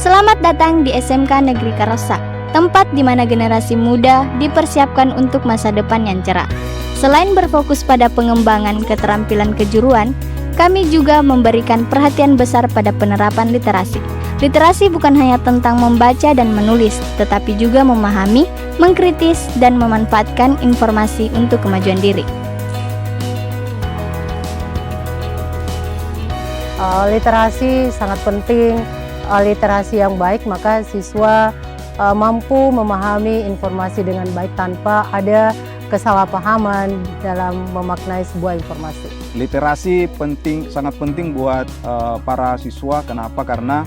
Selamat datang di SMK Negeri Karosak, tempat di mana generasi muda dipersiapkan untuk masa depan yang cerah. Selain berfokus pada pengembangan keterampilan kejuruan, kami juga memberikan perhatian besar pada penerapan literasi. Literasi bukan hanya tentang membaca dan menulis, tetapi juga memahami, mengkritis, dan memanfaatkan informasi untuk kemajuan diri. Literasi sangat penting. Literasi yang baik, maka siswa mampu memahami informasi dengan baik tanpa ada kesalahpahaman dalam memaknai sebuah informasi. Literasi sangat penting buat para siswa. Kenapa? Karena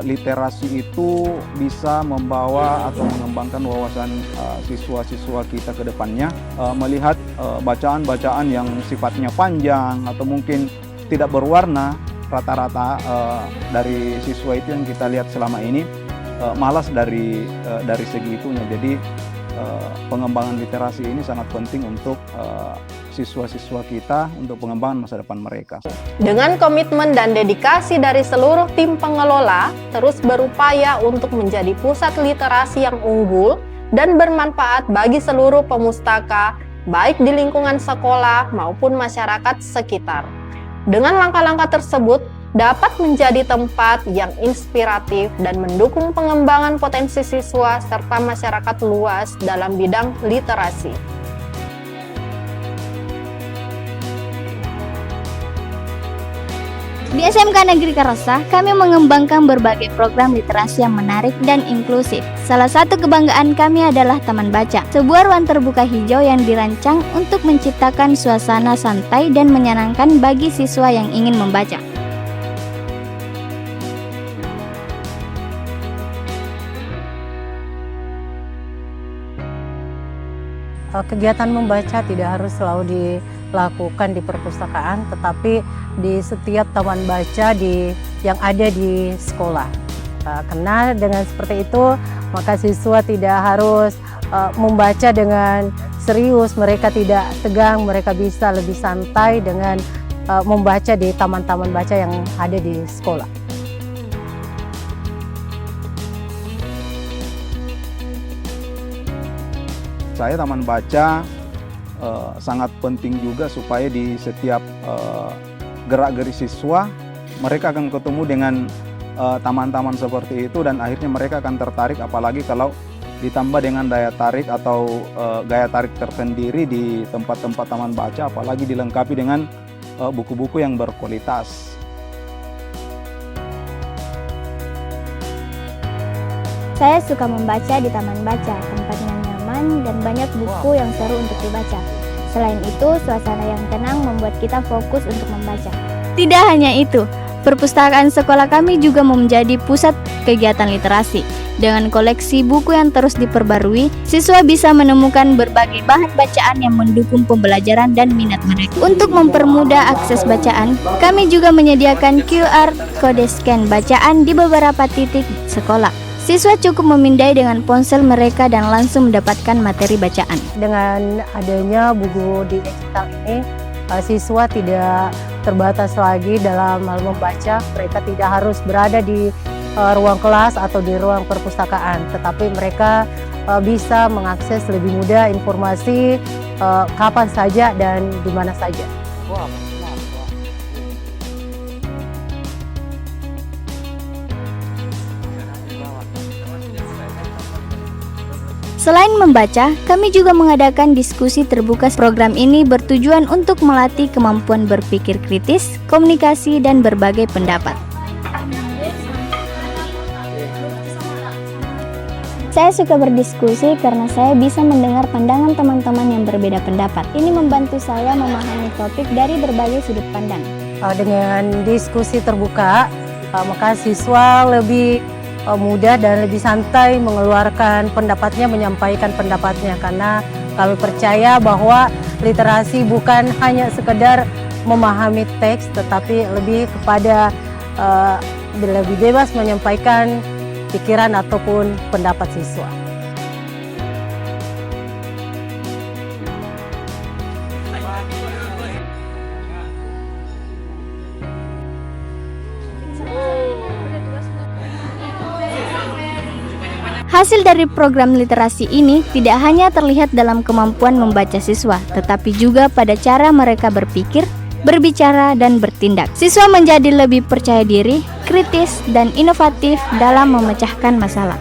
literasi itu bisa membawa atau mengembangkan wawasan siswa-siswa kita ke depannya, melihat bacaan-bacaan yang sifatnya panjang atau mungkin tidak berwarna. Rata-rata dari siswa itu yang kita lihat selama ini malas dari segi itunya. Jadi pengembangan literasi ini sangat penting untuk siswa-siswa kita untuk pengembangan masa depan mereka. Dengan komitmen dan dedikasi dari seluruh tim pengelola, terus berupaya untuk menjadi pusat literasi yang unggul dan bermanfaat bagi seluruh pemustaka, baik di lingkungan sekolah maupun masyarakat sekitar. Dengan langkah-langkah tersebut, dapat menjadi tempat yang inspiratif dan mendukung pengembangan potensi siswa serta masyarakat luas dalam bidang literasi. Di SMK Negeri Karosak, kami mengembangkan berbagai program literasi yang menarik dan inklusif. Salah satu kebanggaan kami adalah Taman Baca, sebuah ruang terbuka hijau yang dirancang untuk menciptakan suasana santai dan menyenangkan bagi siswa yang ingin membaca. Kegiatan membaca tidak harus selalu dilakukan di perpustakaan, tetapi di setiap taman baca yang ada di sekolah. Karena dengan seperti itu, maka siswa tidak harus membaca dengan serius, mereka tidak tegang, mereka bisa lebih santai dengan membaca di taman-taman baca yang ada di sekolah. Saya taman baca sangat penting juga supaya di setiap gerak-gerik siswa mereka akan ketemu dengan taman-taman seperti itu dan akhirnya mereka akan tertarik, apalagi kalau ditambah dengan daya tarik atau gaya tarik tersendiri di tempat-tempat taman baca, apalagi dilengkapi dengan buku-buku yang berkualitas. Saya suka membaca di Taman Baca, tempatnya nyaman dan banyak buku yang seru untuk dibaca. Selain itu, suasana yang tenang membuat kita fokus untuk membaca. Tidak hanya itu, perpustakaan sekolah kami juga menjadi pusat kegiatan literasi. Dengan koleksi buku yang terus diperbarui, siswa bisa menemukan berbagai bahan bacaan yang mendukung pembelajaran dan minat mereka. Untuk mempermudah akses bacaan, kami juga menyediakan QR kode scan bacaan di beberapa titik sekolah. Siswa cukup memindai dengan ponsel mereka dan langsung mendapatkan materi bacaan. Dengan adanya buku digital ini, siswa tidak terbatas lagi dalam hal membaca. Mereka tidak harus berada di ruang kelas atau di ruang perpustakaan, tetapi mereka bisa mengakses lebih mudah informasi kapan saja dan di mana saja. Selain membaca, kami juga mengadakan diskusi terbuka. Program ini bertujuan untuk melatih kemampuan berpikir kritis, komunikasi, dan berbagai pendapat. Saya suka berdiskusi karena saya bisa mendengar pandangan teman-teman yang berbeda pendapat. Ini membantu saya memahami topik dari berbagai sudut pandang. Dengan diskusi terbuka, maka siswa lebih mudah dan lebih santai mengeluarkan pendapatnya, menyampaikan pendapatnya, karena kami percaya bahwa literasi bukan hanya sekedar memahami teks, tetapi lebih kepada lebih bebas menyampaikan pikiran ataupun pendapat siswa. Hasil dari program literasi ini tidak hanya terlihat dalam kemampuan membaca siswa, tetapi juga pada cara mereka berpikir, berbicara, dan bertindak. Siswa menjadi lebih percaya diri, kritis, dan inovatif dalam memecahkan masalah.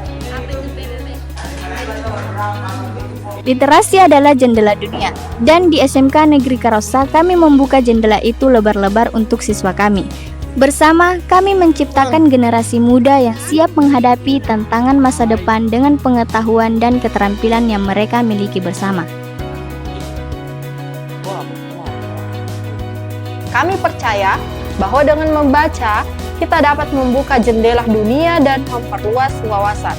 Literasi adalah jendela dunia, dan di SMK Negeri Karosa kami membuka jendela itu lebar-lebar untuk siswa kami. Bersama, kami menciptakan generasi muda yang siap menghadapi tantangan masa depan dengan pengetahuan dan keterampilan yang mereka miliki bersama. Kami percaya bahwa dengan membaca, kita dapat membuka jendela dunia dan memperluas wawasan.